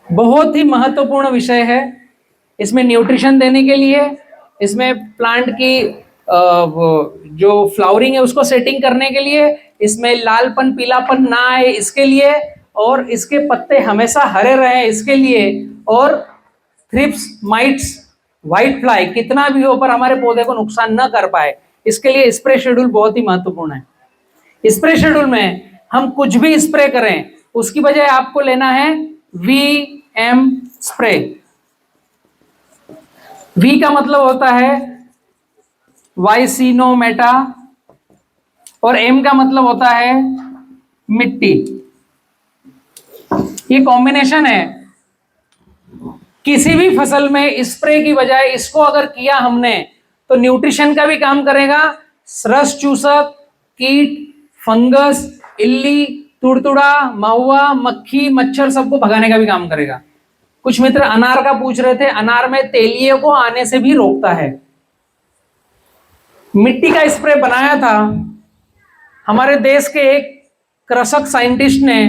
बहुत ही महत्वपूर्ण विषय है। इसमें न्यूट्रिशन देने के लिए, इसमें प्लांट की जो फ्लावरिंग है उसको सेटिंग करने के लिए, इसमें लालपन पीलापन ना आए इसके लिए, और इसके पत्ते हमेशा हरे रहे इसके लिए, और थ्रिप्स माइट्स व्हाइट फ्लाई कितना भी हो पर हमारे पौधे को नुकसान न कर पाए, इसके लिए स्प्रे शेड्यूल बहुत ही महत्वपूर्ण है। स्प्रे शेड्यूल में हम कुछ भी स्प्रे करें उसकी बजाय आपको लेना है वीएम स्प्रे। वी का मतलब होता है वाइसिनोमेटा और एम का मतलब होता है मिट्टी। ये कॉम्बिनेशन है। किसी भी फसल में स्प्रे की बजाय इसको अगर किया हमने तो न्यूट्रिशन का भी काम करेगा, रस चूसक, कीट, फंगस, इल्ली, तुड़तुड़ा, महुआ, मक्खी, मच्छर सबको भगाने का भी काम करेगा। कुछ मित्र अनार का पूछ रहे थे, अनार में तेलिए को आने से भी रोकता है। मिट्टी का स्प्रे बनाया था हमारे देश के एक कृषक साइंटिस्ट ने,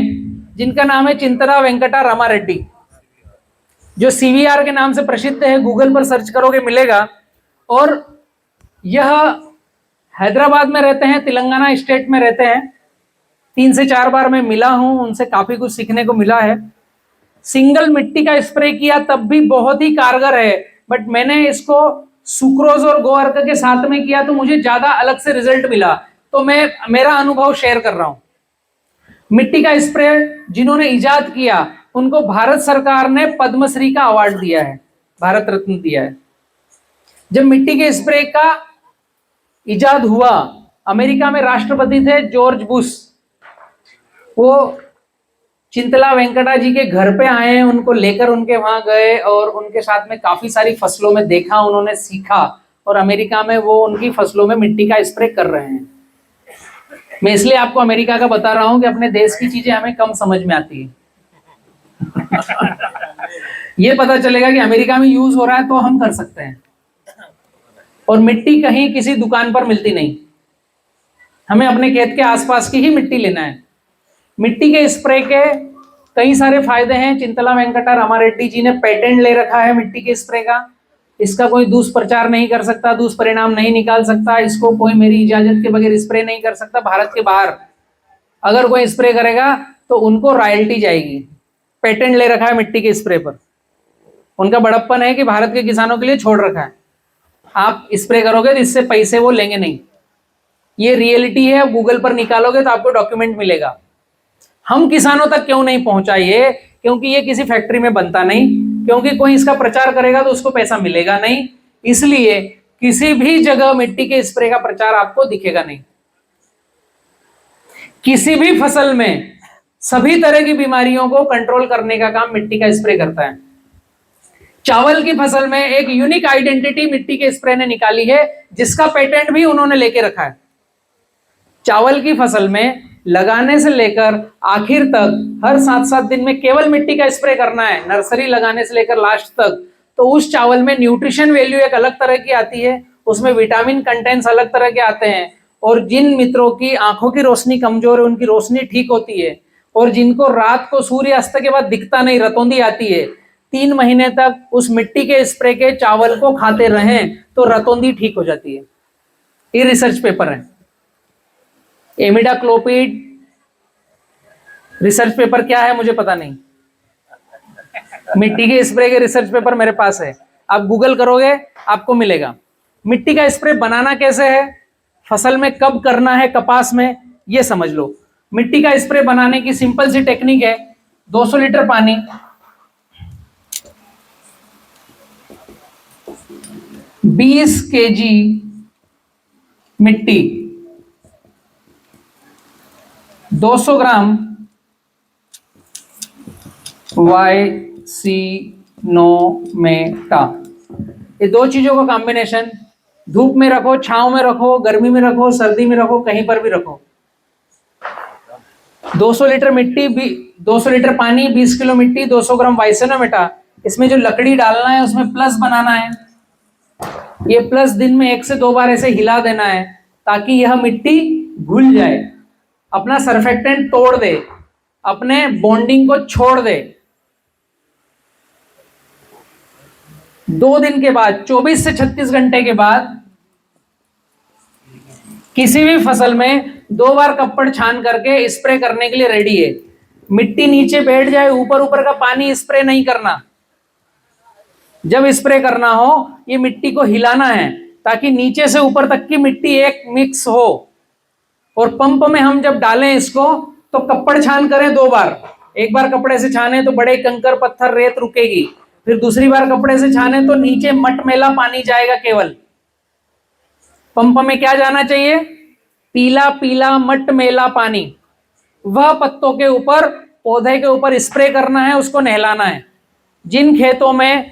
जिनका नाम है चिंतला वेंकटा रामारेड्डी, जो सीवीआर के नाम से प्रसिद्ध है। गूगल पर सर्च करोगे मिलेगा। और यह हैदराबाद में रहते हैं, तेलंगाना स्टेट में रहते हैं। 3 से 4 बार मैं मिला हूं उनसे, काफी कुछ सीखने को मिला है। सिंगल मिट्टी का स्प्रे किया तब भी बहुत ही कारगर है, बट मैंने इसको सुक्रोज और गोअर्क के साथ में किया तो मुझे ज्यादा अलग से रिजल्ट मिला, तो मैं मेरा अनुभव शेयर कर रहा हूं। मिट्टी का स्प्रे जिन्होंने इजाद किया उनको भारत सरकार ने पद्मश्री का अवार्ड दिया है, भारत रत्न दिया है। जब मिट्टी के स्प्रे का इजाद हुआ, अमेरिका में राष्ट्रपति थे जॉर्ज बुश, वो चिंतला वेंकटा जी के घर पे आए, उनको लेकर उनके वहां गए और उनके साथ में काफी सारी फसलों में देखा, उन्होंने सीखा, और अमेरिका में वो उनकी फसलों में मिट्टी का स्प्रे कर रहे हैं। मैं इसलिए आपको अमेरिका का बता रहा हूं कि अपने देश की चीजें हमें कम समझ में आती है। ये पता चलेगा कि अमेरिका में यूज हो रहा है तो हम कर सकते हैं। और मिट्टी कहीं किसी दुकान पर मिलती नहीं, हमें अपने खेत के आसपास की ही मिट्टी लेना है। मिट्टी के स्प्रे के कई सारे फायदे हैं। चिंतला वेंकटा रामारेड्डी जी ने पेटेंट ले रखा है मिट्टी के स्प्रे का। इसका कोई दुष्प्रचार नहीं कर सकता, दुष्परिणाम नहीं निकाल सकता, इसको कोई मेरी इजाजत के बगैर स्प्रे नहीं कर सकता। भारत के बाहर अगर कोई स्प्रे करेगा तो उनको रॉयल्टी जाएगी। पेटेंट ले रखा है मिट्टी के स्प्रे पर। उनका बड़प्पन है कि भारत के किसानों के लिए छोड़ रखा है, आप स्प्रे करोगे तो इससे पैसे वो लेंगे नहीं। ये रियलिटी है, गूगल पर निकालोगे तो आपको डॉक्यूमेंट मिलेगा। हम किसानों तक क्यों नहीं पहुंचा ये? क्योंकि ये किसी फैक्ट्री में बनता नहीं, क्योंकि कोई इसका प्रचार करेगा तो उसको पैसा मिलेगा नहीं, इसलिए किसी भी जगह मिट्टी के स्प्रे का प्रचार आपको दिखेगा नहीं। किसी भी फसल में सभी तरह की बीमारियों को कंट्रोल करने का काम मिट्टी का स्प्रे करता है। चावल की फसल में एक यूनिक आइडेंटिटी मिट्टी के स्प्रे ने निकाली है, जिसका पेटेंट भी उन्होंने लेके रखा है। चावल की फसल में लगाने से लेकर आखिर तक हर 7-7 दिन में केवल मिट्टी का स्प्रे करना है, नर्सरी लगाने से लेकर लास्ट तक। तो उस चावल में न्यूट्रिशन वैल्यू एक अलग तरह की आती है, उसमें विटामिन कंटेंट्स अलग तरह के आते हैं। और जिन मित्रों की आंखों की रोशनी कमजोर है उनकी रोशनी ठीक होती है, और जिनको रात को सूर्यास्त के बाद दिखता नहीं, रतौंधी आती है, 3 महीने तक उस मिट्टी के स्प्रे के चावल को खाते रहें तो रतौंधी ठीक हो जाती है। ये रिसर्च पेपर है, एमिडाक्लोपिड रिसर्च पेपर क्या है मुझे पता नहीं, मिट्टी के स्प्रे के रिसर्च पेपर मेरे पास है, आप गूगल करोगे आपको मिलेगा। मिट्टी का स्प्रे बनाना कैसे है, फसल में कब करना है, कपास में, ये समझ लो। मिट्टी का स्प्रे बनाने की सिंपल सी टेक्निक है, 200 लीटर पानी, 20 केजी मिट्टी, 200 ग्राम वाइसिनोमेटा, ये 2 चीजों का कॉम्बिनेशन। धूप में रखो, छांव में रखो, गर्मी में रखो, सर्दी में रखो, कहीं पर भी रखो। 200 लीटर मिट्टी, 200 लीटर पानी, 20 किलो मिट्टी, 200 ग्राम वाइसिनोमेटा। इसमें जो लकड़ी डालना है उसमें प्लस बनाना है। ये प्लस दिन में 1 से 2 बार ऐसे हिला देना है ताकि यह मिट्टी घुल जाए, अपना सरफेक्टेंट तोड़ दे, अपने बॉन्डिंग को छोड़ दे। 2 दिन के बाद, 24 से 36 घंटे के बाद किसी भी फसल में 2 बार कप्पड़ छान करके स्प्रे करने के लिए रेडी है। मिट्टी नीचे बैठ जाए, ऊपर ऊपर का पानी स्प्रे नहीं करना। जब स्प्रे करना हो, ये मिट्टी को हिलाना है ताकि नीचे से ऊपर तक की मिट्टी एक मिक्स हो। और पंप में हम जब डालें इसको तो कप्पड़ छान करें 2 बार। एक बार कपड़े से छाने तो बड़े कंकर पत्थर रेत रुकेगी, फिर दूसरी बार कपड़े से छाने तो नीचे मटमैला पानी जाएगा। केवल पंप में क्या जाना चाहिए? पीला पीला मटमैला पानी। वह पत्तों के ऊपर, पौधे के ऊपर स्प्रे करना है, उसको नहलाना है। जिन खेतों में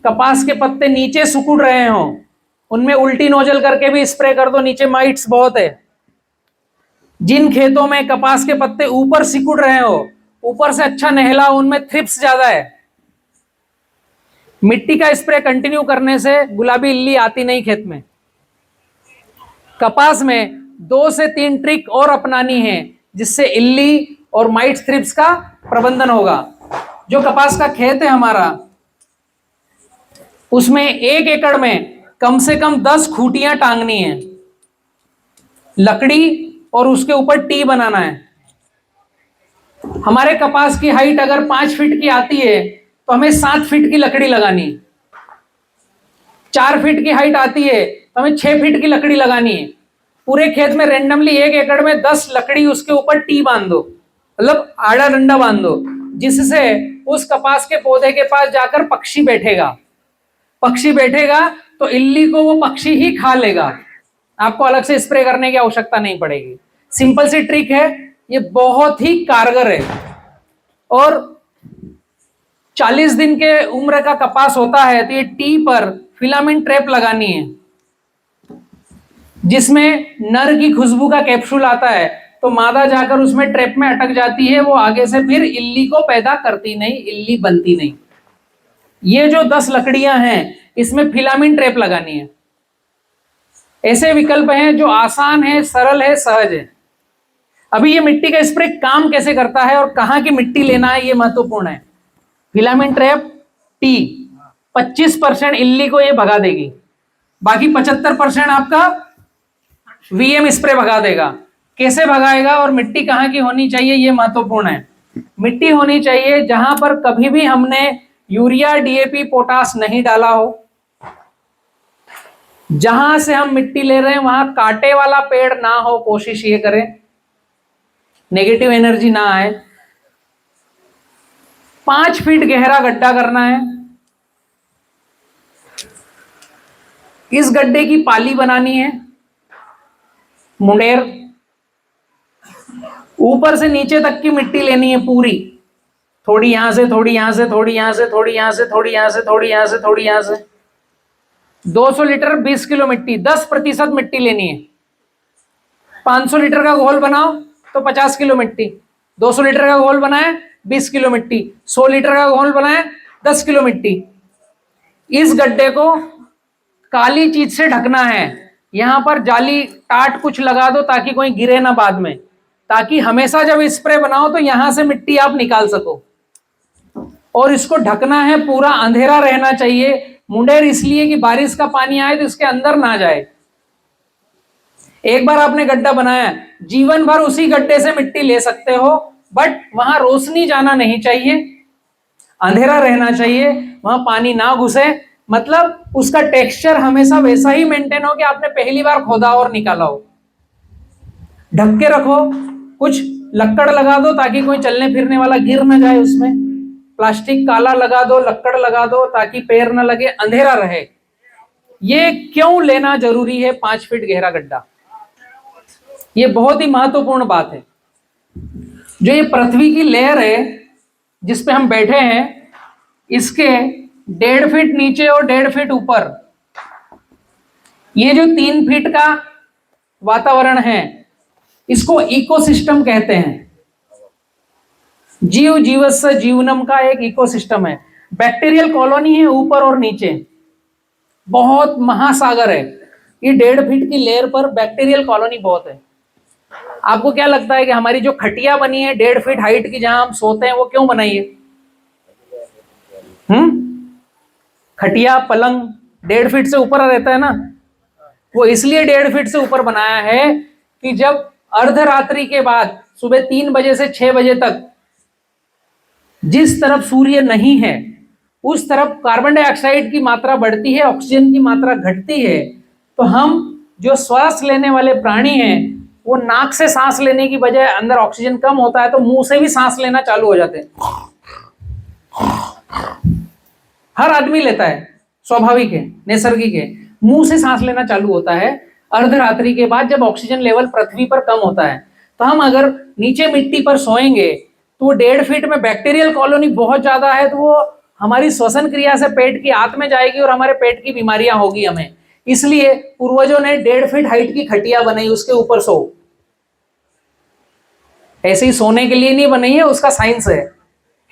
कपास के पत्ते नीचे सिकुड़ रहे हो, उनमें उल्टी नोजल करके भी स्प्रे कर दो, नीचे माइट्स बहुत है। जिन खेतों में कपास के पत्ते ऊपर सिकुड़ रहे हो, ऊपर से अच्छा नहला, उनमें थ्रिप्स ज्यादा है। मिट्टी का स्प्रे कंटिन्यू करने से गुलाबी इल्ली आती नहीं खेत में। कपास में 2 से 3 ट्रिक और अपनानी है जिससे इल्ली और माइट्स थ्रिप्स का प्रबंधन होगा। जो कपास का खेत है हमारा, उसमें 1 एकड़ में कम से कम 10 खूंटियां टांगनी है, लकड़ी, और उसके ऊपर टी बनाना है। हमारे कपास की हाइट अगर 5 फीट की आती है तो हमें 7 फीट की लकड़ी लगानी है। 4 फीट की हाइट आती है तो हमें 6 फीट की लकड़ी लगानी है। पूरे खेत में रेंडमली 1 एकड़ में 10 लकड़ी उसके ऊपर टी बांध दो, मतलब आड़ा डंडा बांध दो, जिससे उस कपास के पौधे के पास जाकर पक्षी बैठेगा। पक्षी बैठेगा तो इल्ली को वो पक्षी ही खा लेगा। आपको अलग से स्प्रे करने की आवश्यकता नहीं पड़ेगी। सिंपल सी ट्रिक है, ये बहुत ही कारगर है। और 40 दिन के उम्र का कपास होता है तो ये टी पर फिलामेंट ट्रैप लगानी है, जिसमें नर की खुशबू का कैप्सूल आता है। तो मादा जाकर उसमें ट्रैप में अटक जाती है, वो आगे से फिर इल्ली को पैदा करती नहीं, इल्ली बनती नहीं। ये जो 10 लकड़ियां हैं, इसमें फिलामेंट ट्रैप लगानी है। ऐसे विकल्प हैं जो आसान है, सरल है, सहज है। अभी ये मिट्टी का स्प्रे काम कैसे करता है और कहां की मिट्टी लेना है, ये महत्वपूर्ण है। फिलामेंट ट्रैप टी 25% इल्ली को ये भगा देगी, बाकी 75% आपका वीएम स्प्रे भगा देगा। कैसे भगाएगा और मिट्टी कहां की होनी चाहिए, ये महत्वपूर्ण है। मिट्टी होनी चाहिए जहां पर कभी भी हमने यूरिया, डीएपी, पोटास नहीं डाला हो। जहां से हम मिट्टी ले रहे हैं वहां कांटे वाला पेड़ ना हो, कोशिश ये करें, नेगेटिव एनर्जी ना आए। 5 फीट गहरा गड्ढा करना है। इस गड्ढे की पाली बनानी है, मुंडेर। ऊपर से नीचे तक की मिट्टी लेनी है पूरी, थोड़ी यहां से, थोड़ी यहां से, थोड़ी यहां से, थोड़ी यहां से, थोड़ी यहां से, थोड़ी यहां से, थोड़ी यहां से। 200 लीटर 20 किलो मिट्टी, 10% मिट्टी लेनी है। 500 लीटर का घोल बनाओ तो 50 किलो मिट्टी, 200 लीटर का घोल बनाए 20 किलो मिट्टी, 100 लीटर का घोल बनाए 10 किलो मिट्टी। इस गड्ढे को काली चीज से ढकना है। यहां पर जाली टाट कुछ लगा दो ताकि कोई गिरे ना बाद में, ताकि हमेशा जब स्प्रे बनाओ तो यहां से मिट्टी आप निकाल सको। और इसको ढकना है, पूरा अंधेरा रहना चाहिए। मुंडेर इसलिए कि बारिश का पानी आए तो इसके अंदर ना जाए। एक बार आपने गड्ढा बनाया, जीवन भर उसी गड्ढे से मिट्टी ले सकते हो, बट वहां रोशनी जाना नहीं चाहिए, अंधेरा रहना चाहिए, वहां पानी ना घुसे। मतलब उसका टेक्सचर हमेशा वैसा ही मेंटेन हो कि आपने पहली बार खोदा और निकाला हो। ढक के रखो, कुछ लक्कड़ लगा दो ताकि कोई चलने फिरने वाला गिर ना जाए उसमें। प्लास्टिक काला लगा दो, लक्कड़ लगा दो ताकि पैर ना लगे, अंधेरा रहे। ये क्यों लेना जरूरी है 5 फीट गहरा गड्ढा, ये बहुत ही महत्वपूर्ण बात है। जो ये पृथ्वी की लेयर है जिस पे हम बैठे हैं, इसके 1.5 फीट नीचे और 1.5 फीट ऊपर ये जो 3 फीट का वातावरण है, इसको इकोसिस्टम कहते हैं। जीव जीवस्य जीवनम का एक इकोसिस्टम है। बैक्टीरियल कॉलोनी है ऊपर और नीचे, बहुत महासागर है। ये 1.5 फीट की लेयर पर बैक्टीरियल कॉलोनी बहुत है। आपको क्या लगता है कि हमारी जो खटिया बनी है 1.5 फीट हाइट की, जहां हम सोते हैं, वो क्यों बनाई है? खटिया पलंग 1.5 फीट से ऊपर रहता है ना, वो इसलिए 1.5 फीट से ऊपर बनाया है कि जब अर्धरात्रि के बाद सुबह 3 बजे से 6 बजे तक जिस तरफ सूर्य नहीं है उस तरफ कार्बन डाइऑक्साइड की मात्रा बढ़ती है, ऑक्सीजन की मात्रा घटती है। तो हम जो श्वास लेने वाले प्राणी हैं वो नाक से सांस लेने की बजाय अंदर ऑक्सीजन कम होता है तो मुंह से भी सांस लेना चालू हो जाते हैं। हर आदमी लेता है, स्वाभाविक है, नैसर्गिक है, मुंह से सांस लेना चालू होता है अर्धरात्रि के बाद जब ऑक्सीजन लेवल पृथ्वी पर कम होता है। तो हम अगर नीचे मिट्टी पर सोएंगे तो वो 1.5 फीट में बैक्टीरियल कॉलोनी बहुत ज्यादा है, तो वो हमारी श्वसन क्रिया से पेट की आंत में जाएगी और हमारे पेट की बीमारियां होगी हमें। इसलिए पूर्वजों ने 1.5 फीट हाइट की खटिया बनाई, उसके ऊपर सो। ऐसे ही सोने के लिए नहीं बनाई है, उसका साइंस है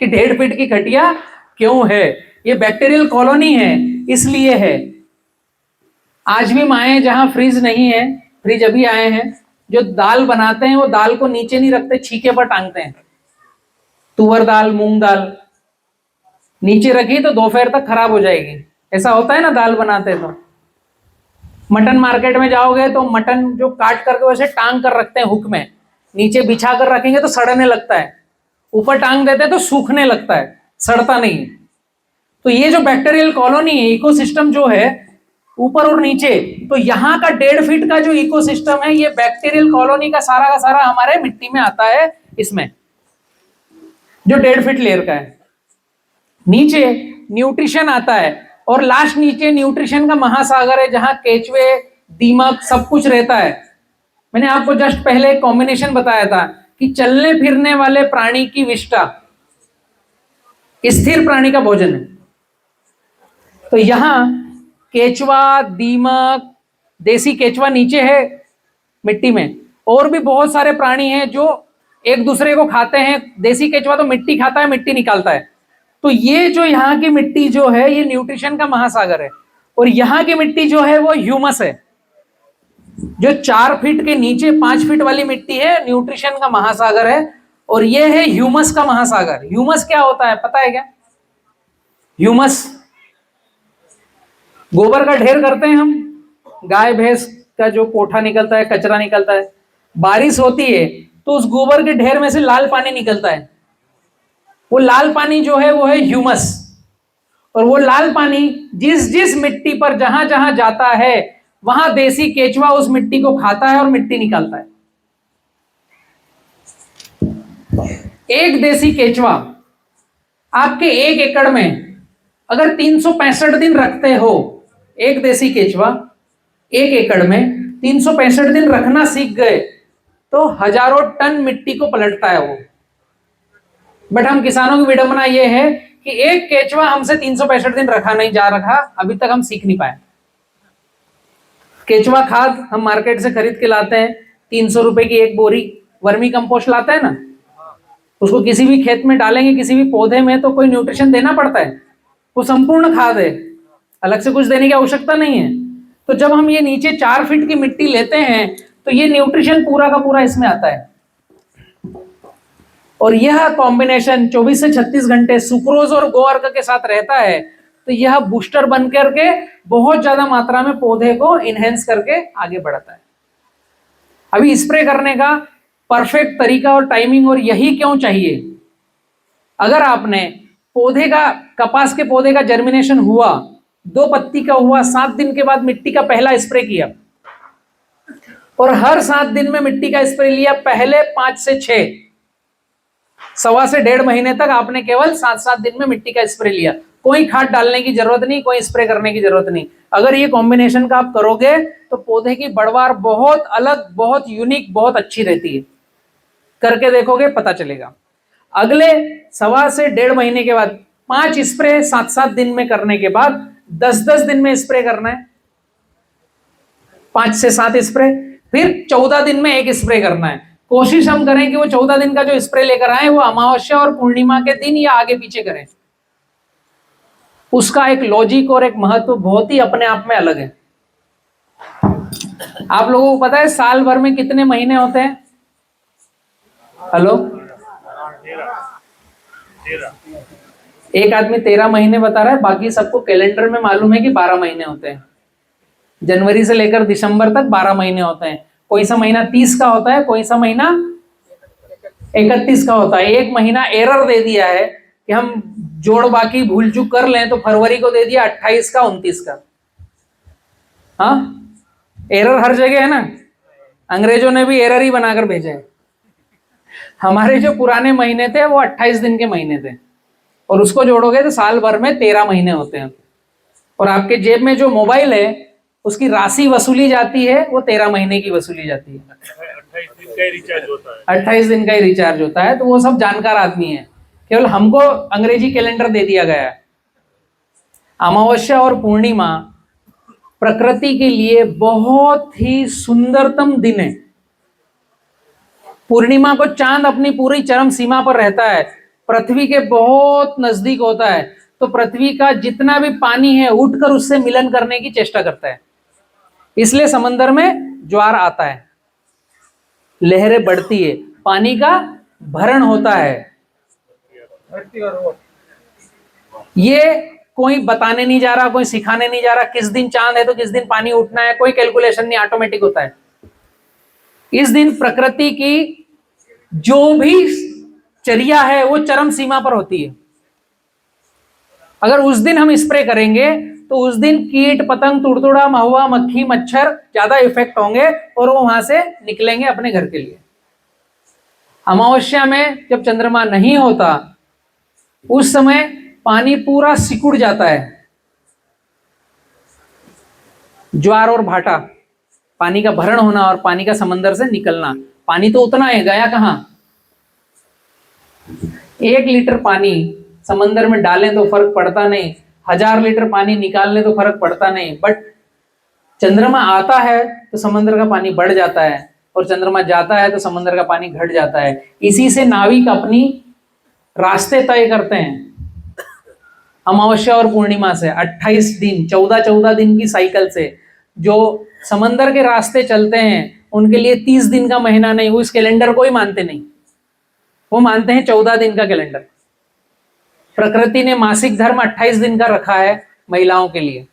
कि 1.5 फीट की खटिया क्यों है। ये बैक्टीरियल कॉलोनी है इसलिए है। आज भी माए जहां फ्रिज नहीं है, फ्रिज अभी आए हैं, जो दाल बनाते हैं वो दाल को नीचे नहीं रखते, छीके पर टांगते हैं। तुअर दाल, मूंग दाल नीचे रखी तो दोपहर तक खराब हो जाएगी। ऐसा होता है ना दाल बनाते तो। मटन मार्केट में जाओगे तो मटन जो काट करके वैसे टांग कर रखते हैं हुक में, नीचे बिछा कर रखेंगे तो सड़ने लगता है, ऊपर टांग देते हैं तो सूखने लगता है, सड़ता नहीं। तो ये जो बैक्टीरियल कॉलोनी है, इकोसिस्टम जो है ऊपर और नीचे, तो यहाँ का 1.5 फीट का जो इकोसिस्टम है ये बैक्टीरियल कॉलोनी का सारा हमारे मिट्टी में आता है, इसमें जो 1.5 फीट लेयर का है। नीचे न्यूट्रिशन आता है और लास्ट नीचे न्यूट्रिशन का महासागर है जहां केचुए, दीमक सब कुछ रहता है। मैंने आपको जस्ट पहले एक कॉम्बिनेशन बताया था कि चलने फिरने वाले प्राणी की विष्ठा स्थिर प्राणी का भोजन है। तो यहां केचुआ, दीमक, देसी केचुआ नीचे है मिट्टी में, और भी बहुत सारे प्राणी हैं जो एक दूसरे को खाते हैं। देसी केचुआ तो मिट्टी खाता है, मिट्टी निकालता है। तो ये जो यहाँ की मिट्टी जो है ये न्यूट्रिशन का महासागर है, और यहाँ की मिट्टी जो है वो ह्यूमस है। जो 4 फीट के नीचे 5 फीट वाली मिट्टी है न्यूट्रिशन का महासागर है, और ये है ह्यूमस का महासागर। ह्यूमस क्या होता है पता है क्या? ह्यूमस गोबर का ढेर करते हैं हम, गाय भैंस का जो कोठा निकलता है, कचरा निकलता है, बारिश होती है तो उस गोबर के ढेर में से लाल पानी निकलता है। वो लाल पानी जो है वो है ह्यूमस, और वो लाल पानी जिस जिस मिट्टी पर जहां जहां जाता है वहां देसी केचुआ उस मिट्टी को खाता है और मिट्टी निकालता है। एक देसी केचुआ आपके 1 एकड़ में अगर 365 दिन रखते हो, एक देसी केचुआ 1 एकड़ में 365 दिन रखना सीख गए तो हजारों टन मिट्टी को पलटता है वो। बट हम किसानों की विडंबना ये है कि एक केचुआ हमसे 365 दिन रखा नहीं जा रहा, अभी तक हम सीख नहीं पाए। केचुआ खाद हम मार्केट से खरीद के लाते हैं, 300 रुपए की एक बोरी। वर्मी कंपोस्ट लाते हैं ना, उसको किसी भी खेत में डालेंगे, किसी भी पौधे में, तो कोई न्यूट्रिशन देना पड़ता है, वो संपूर्ण खाद है, अलग से कुछ देने की आवश्यकता नहीं है। तो जब हम ये नीचे 4 फीट की मिट्टी लेते हैं तो ये न्यूट्रिशन पूरा का पूरा इसमें आता है, और यह कॉम्बिनेशन 24 से 36 घंटे सुक्रोज और गोअर्क के साथ रहता है। तो यह बूस्टर बन करके बहुत ज्यादा मात्रा में पौधे को इनहेंस करके आगे बढ़ता है। अभी स्प्रे करने का परफेक्ट तरीका और टाइमिंग, और यही क्यों चाहिए, अगर आपने पौधे का, कपास के पौधे का जर्मिनेशन हुआ, 2 पत्ती का हुआ, 7 दिन के बाद मिट्टी का पहला स्प्रे किया, और हर 7 दिन में मिट्टी का स्प्रे लिया, पहले 5 से 6, सवा से 1.5 महीने तक आपने केवल 7-7 दिन में मिट्टी का स्प्रे लिया। कोई खाद डालने की जरूरत नहीं, कोई स्प्रे करने की जरूरत नहीं। अगर ये कॉम्बिनेशन का आप करोगे तो पौधे की बढ़वार बहुत अलग, बहुत यूनिक, बहुत अच्छी रहती है। करके देखोगे पता चलेगा। अगले सवा से 1.5 महीने के बाद 5 स्प्रे 7-7 दिन में करने के बाद 10-10 दिन में स्प्रे करना है, 5 से 7 स्प्रे, फिर 14 दिन में 1 स्प्रे करना है। कोशिश हम करें कि वो 14 दिन का जो स्प्रे लेकर आए वो अमावस्या और पूर्णिमा के दिन या आगे पीछे करें। उसका एक लॉजिक और एक महत्व बहुत ही अपने आप में अलग है। आप लोगों को पता है साल भर में कितने महीने होते हैं? हेलो, एक आदमी 13 महीने बता रहा है, बाकी सबको कैलेंडर में मालूम है कि 12 महीने होते हैं। जनवरी से लेकर दिसंबर तक 12 महीने होते हैं। कोई सा महीना 30 का होता है, कोई सा महीना 31 का होता है। एक महीना एरर दे दिया है कि हम जोड़ बाकी भूल चूक कर लें, तो फरवरी को दे दिया 28 का 29 का। हाँ, एरर हर जगह है ना, अंग्रेजों ने भी एरर ही बनाकर भेजे हैं। हमारे जो पुराने महीने थे वो 28 दिन के महीने थे, और उसको जोड़ोगे तो साल भर में 13 महीने होते हैं। और आपके जेब में जो मोबाइल है उसकी राशि वसूली जाती है, वो 13 महीने की वसूली जाती है। 28 दिन का ही रिचार्ज होता है। 28 दिन का ही रिचार्ज होता है। तो वो सब जानकार आदमी है, केवल हमको अंग्रेजी कैलेंडर दे दिया गया है। अमावस्या और पूर्णिमा प्रकृति के लिए बहुत ही सुंदरतम दिन है। पूर्णिमा को चांद अपनी पूरी चरम सीमा पर रहता है, पृथ्वी के बहुत नजदीक होता है, तो पृथ्वी का जितना भी पानी है उठकर उससे मिलन करने की चेष्टा करता है। इसलिए समंदर में ज्वार आता है, लहरें बढ़ती है, पानी का भरण होता है। ये कोई बताने नहीं जा रहा, कोई सिखाने नहीं जा रहा किस दिन चांद है तो किस दिन पानी उठना है, कोई कैलकुलेशन नहीं, ऑटोमेटिक होता है। इस दिन प्रकृति की जो भी चर्या है वो चरम सीमा पर होती है। अगर उस दिन हम स्प्रे करेंगे तो उस दिन कीट पतंग तुड़तुड़ा महुआ मक्खी मच्छर ज्यादा इफेक्ट होंगे और वो वहां से निकलेंगे अपने घर के लिए। अमावस्या में जब चंद्रमा नहीं होता उस समय पानी पूरा सिकुड़ जाता है। ज्वार और भाटा, पानी का भरण होना और पानी का समंदर से निकलना। पानी तो उतना है, गया कहां? 1 लीटर पानी समंदर में डालें तो फर्क पड़ता नहीं, 1000 लीटर पानी निकालने तो फर्क पड़ता नहीं। बट चंद्रमा आता है तो समंदर का पानी बढ़ जाता है, और चंद्रमा जाता है तो समंदर का पानी घट जाता है। इसी से नाविक अपनी रास्ते तय करते हैं। अमावस्या और पूर्णिमा से 28 दिन, 14 दिन की साइकिल से जो समंदर के रास्ते चलते हैं उनके लिए 30 दिन का महीना नहीं, वो इस कैलेंडर को ही मानते नहीं, वो मानते हैं 14 दिन का कैलेंडर। प्रकृति ने मासिक धर्म 28 दिन का रखा है महिलाओं के लिए।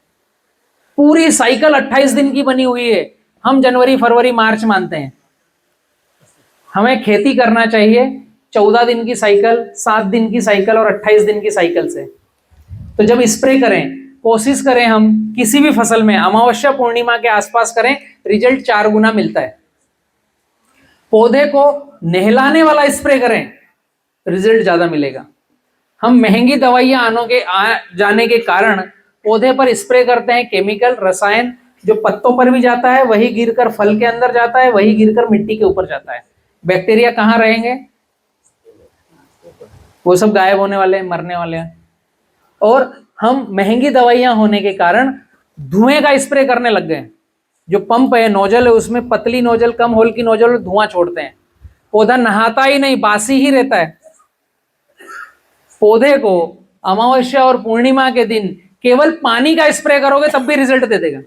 पूरी साइकिल 28 दिन की बनी हुई है। हम जनवरी फरवरी मार्च मानते हैं। हमें खेती करना चाहिए 14 दिन की साइकिल, 7 दिन की साइकिल और 28 दिन की साइकिल से। तो जब स्प्रे करें, कोशिश करें हम किसी भी फसल में अमावस्या पूर्णिमा के आसपास करें, रिजल्ट 4 गुना मिलता है। पौधे को नहलाने वाला स्प्रे करें, रिजल्ट ज्यादा मिलेगा। हम महंगी दवाइयां जाने के कारण पौधे पर स्प्रे करते हैं केमिकल रसायन, जो पत्तों पर भी जाता है, वही गिरकर फल के अंदर जाता है, वही गिरकर मिट्टी के ऊपर जाता है। बैक्टीरिया कहाँ रहेंगे? वो सब गायब होने वाले हैं, मरने वाले हैं। और हम महंगी दवाइयां होने के कारण धुएं का स्प्रे करने लग गए। जो पंप है, नोजल है, उसमें पतली नोजल, कम होल की नोजल, धुआं छोड़ते हैं। पौधा नहाता ही नहीं, बासी ही रहता है। पौधे को अमावस्या और पूर्णिमा के दिन केवल पानी का स्प्रे करोगे तब भी रिजल्ट दे देगा,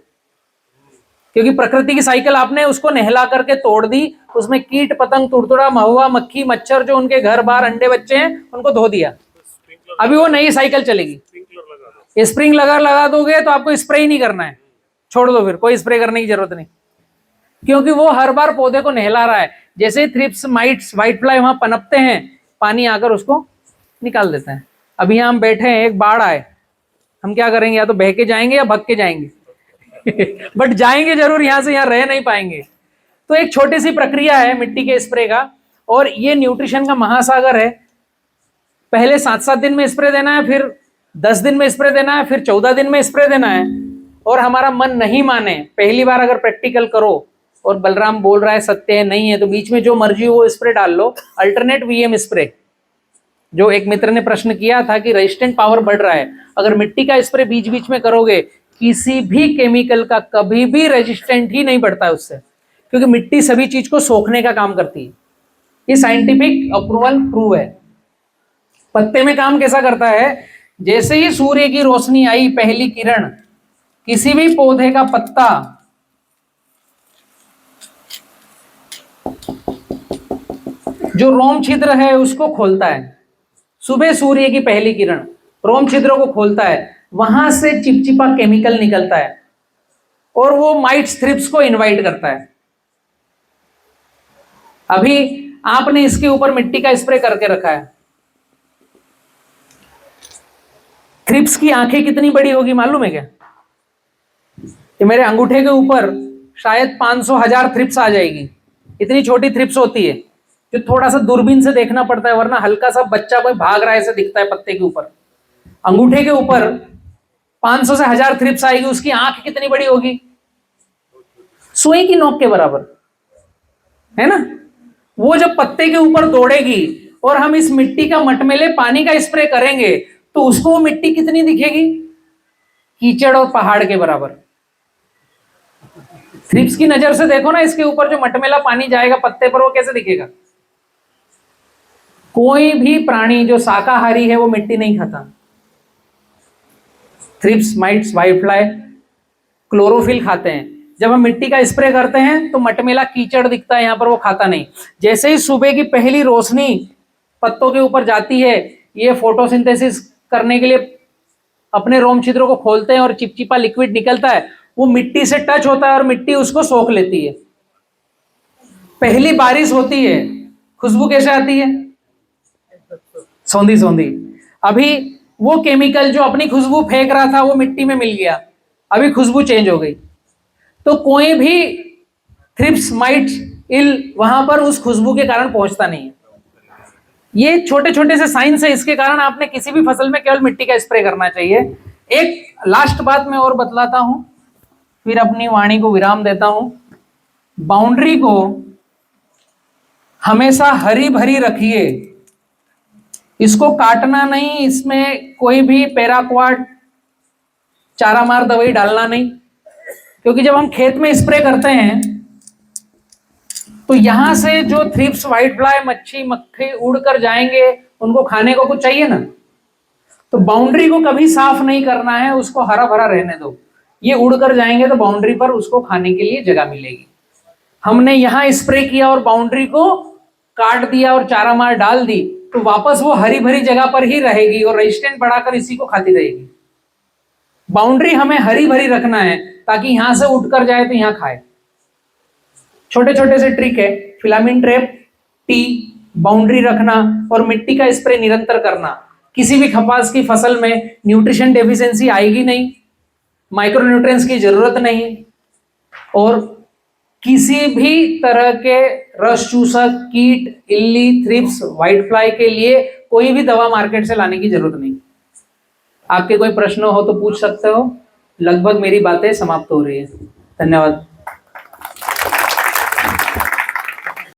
क्योंकि प्रकृति की साइकिल आपने उसको नहला करके तोड़ दी। उसमें कीट पतंग तुड़तुड़ा महुआ मक्खी मच्छर जो उनके घर बाहर अंडे बच्चे हैं उनको धो दिया। अभी वो नई साइकिल चलेगी। स्प्रिंग लगा दोगे तो आपको स्प्रे ही नहीं करना है, छोड़ दो, फिर कोई स्प्रे करने की जरूरत नहीं, क्योंकि वो हर बार पौधे को नहला रहा है। जैसे ही थ्रिप्स माइट्स व्हाइट फ्लाई वहां पनपते हैं, पानी आकर उसको निकाल देते हैं। अभी हम बैठे हैं, एक बाढ़ आए, हम क्या करेंगे? या तो बह के जाएंगे या भग के जाएंगे बट जाएंगे जरूर, यहां से यहां रह नहीं पाएंगे। तो एक छोटी सी प्रक्रिया है मिट्टी के स्प्रे का, और ये न्यूट्रिशन का महासागर है। पहले 7-7 दिन में स्प्रे देना है, फिर 10 दिन में स्प्रे देना है, फिर 14 दिन में स्प्रे देना है। और हमारा मन नहीं माने, पहली बार अगर प्रैक्टिकल करो और बलराम बोल रहा है सत्य है नहीं है, तो बीच में जो मर्जी हो वो स्प्रे डाल लो। अल्टरनेट वीएम स्प्रे, जो एक मित्र ने प्रश्न किया था कि रेजिस्टेंट पावर बढ़ रहा है, अगर मिट्टी का स्प्रे बीच बीच में करोगे, किसी भी केमिकल का कभी भी रेजिस्टेंट ही नहीं बढ़ता है उससे, क्योंकि मिट्टी सभी चीज को सोखने का काम करती है। ये साइंटिफिक अप्रूवल प्रूव है। पत्ते में काम कैसा करता है? जैसे ही सूर्य की रोशनी आई, पहली किरण किसी भी पौधे का पत्ता जो रोम छिद्र है उसको खोलता है। सुबह सूर्य की पहली किरण रोम छिद्रों को खोलता है, वहां से चिपचिपा केमिकल निकलता है और वो माइट्स थ्रिप्स को इनवाइट करता है। अभी आपने इसके ऊपर मिट्टी का स्प्रे करके रखा है, थ्रिप्स की आंखें कितनी बड़ी होगी मालूम है क्या? कि मेरे अंगूठे के ऊपर शायद 500,000 थ्रिप्स आ जाएगी, इतनी छोटी थ्रिप्स होती है जो थोड़ा सा दूरबीन से देखना पड़ता है, वरना हल्का सा बच्चा कोई भाग रहा है ऐसे दिखता है पत्ते के ऊपर। अंगूठे के ऊपर 500 से 1000 थ्रिप्स आएगी, उसकी आंख कितनी बड़ी होगी? सुई की नोक के बराबर, है ना? वो जब पत्ते के ऊपर दौड़ेगी और हम इस मिट्टी का मटमेले पानी का स्प्रे करेंगे तो उसको वो मिट्टी कितनी दिखेगी? कीचड़ और पहाड़ के बराबर। थ्रिप्स की नजर से देखो ना, इसके ऊपर जो मटमेला पानी जाएगा पत्ते पर, वो कैसे दिखेगा? कोई भी प्राणी जो शाकाहारी है वो मिट्टी नहीं खाता। थ्रिप्स, माइट्स, व्हाइटफ्लाई क्लोरोफिल खाते हैं। जब हम मिट्टी का स्प्रे करते हैं तो मटमेला कीचड़ दिखता है यहां पर, वो खाता नहीं। जैसे ही सुबह की पहली रोशनी पत्तों के ऊपर जाती है, ये फोटोसिंथेसिस करने के लिए अपने रोम छिद्रों को खोलते हैं और चिपचिपा लिक्विड निकलता है, वो मिट्टी से टच होता है और मिट्टी उसको सोख लेती है। पहली बारिश होती है, खुशबू कैसे आती है? सौंधी सौंधी। अभी वो केमिकल जो अपनी खुशबू फेंक रहा था वो मिट्टी में मिल गया, अभी खुशबू चेंज हो गई। तो कोई भी थ्रिप्स, माइट्स, इल वहां पर उस खुशबू के कारण पहुंचता नहीं है। ये छोटे छोटे से साइंस है, इसके कारण आपने किसी भी फसल में केवल मिट्टी का स्प्रे करना चाहिए। एक लास्ट बात मैं और बतलाता हूं, फिर अपनी वाणी को विराम देता हूं। बाउंड्री को हमेशा हरी भरी रखिए, इसको काटना नहीं, इसमें कोई भी पैराक्वाट, चारामार दवाई डालना नहीं, क्योंकि जब हम खेत में स्प्रे करते हैं तो यहां से जो थ्रिप्स, व्हाइटफ्लाई, मच्छी, मक्खी उड़कर जाएंगे, उनको खाने को कुछ चाहिए ना। तो बाउंड्री को कभी साफ नहीं करना है, उसको हरा भरा रहने दो। ये उड़कर जाएंगे तो बाउंड्री पर उसको खाने के लिए जगह मिलेगी। हमने यहां स्प्रे किया और बाउंड्री को काट दिया और चारामार डाल दी, तो वापस वो हरी भरी जगह पर ही रहेगी और रेजिस्टेंट बढ़ाकर इसी को खाती रहेगी। बाउंड्री हमें हरी भरी रखना है ताकि यहां से उठकर जाए तो यहां खाए। छोटे छोटे से ट्रिक है, फिलामेंट ट्रैप, टी, बाउंड्री रखना और मिट्टी का स्प्रे निरंतर करना। किसी भी कपास की फसल में न्यूट्रिशन डेफिशिएंसी आएगी नहीं, माइक्रोन्यूट्रिएंट्स की जरूरत नहीं, और किसी भी तरह के रस चूसक, कीट, इल्ली, थ्रिप्स, व्हाइटफ्लाई के लिए कोई भी दवा मार्केट से लाने की जरूरत नहीं। आपके कोई प्रश्न हो तो पूछ सकते हो। लगभग मेरी बातें समाप्त हो रही है। धन्यवाद।